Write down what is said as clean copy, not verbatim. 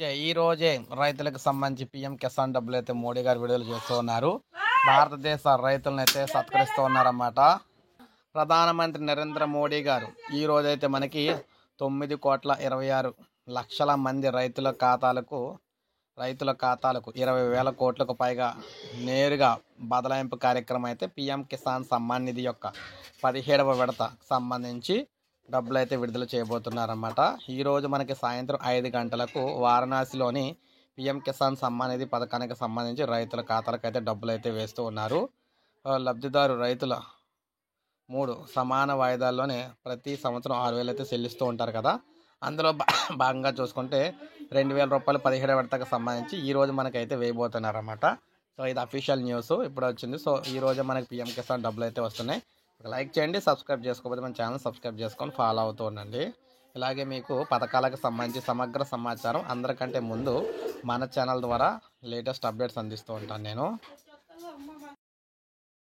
ఈ రోజే రైతులకు సంబంధించి పీఎం కిసాన్ డబ్బులు అయితే మోడీ గారు విడుదల చేస్తూ ఉన్నారు. భారతదేశ రైతులను అయితే సత్కరిస్తూ ఉన్నారన్నమాట. ప్రధానమంత్రి నరేంద్ర మోడీ గారు ఈ రోజైతే మనకి 9,26,00,000 మంది రైతుల ఖాతాలకు 20,000 కోట్లకు పైగా నేరుగా బదలాయింపు కార్యక్రమం అయితే పీఎం కిసాన్ సమ్మాన్ నిధి యొక్క 17వ విడత సంబంధించి డబ్బులు అయితే విడుదల చేయబోతున్నారన్నమాట. ఈరోజు మనకి సాయంత్రం 5 గంటలకు వారణాసిలోని పీఎం కిసాన్ సమ్మాన్ నిధి పథకానికి సంబంధించి రైతుల ఖాతాలకు అయితే డబ్బులు అయితే వేస్తూ ఉన్నారు. లబ్ధిదారు రైతుల 3 సమాన వాయిదాల్లోనే ప్రతి సంవత్సరం 6,000 అయితే చెల్లిస్తూ ఉంటారు కదా. అందులో భాగంగా చూసుకుంటే 2,000 రూపాయలు 17వ విడతకు సంబంధించి ఈరోజు మనకైతే వేయబోతున్నారన్నమాట. సో ఇది అఫీషియల్ న్యూస్ ఇప్పుడు వచ్చింది. సో ఈరోజు మనకి పీఎం కిసాన్ డబ్బులు అయితే వస్తున్నాయి. లైక్ చేయండి, సబ్స్క్రైబ్ చేసుకోకపోతే మన ఛానల్ సబ్స్క్రైబ్ చేసుకొని ఫాలో అవుతూ ఉండండి. ఇలాగే మీకు పథకాలకు సంబంధించి సమగ్ర సమాచారం అందరికంటే ముందు మన ఛానల్ ద్వారా లేటెస్ట్ అప్డేట్స్ అందిస్తూ ఉంటాను నేను.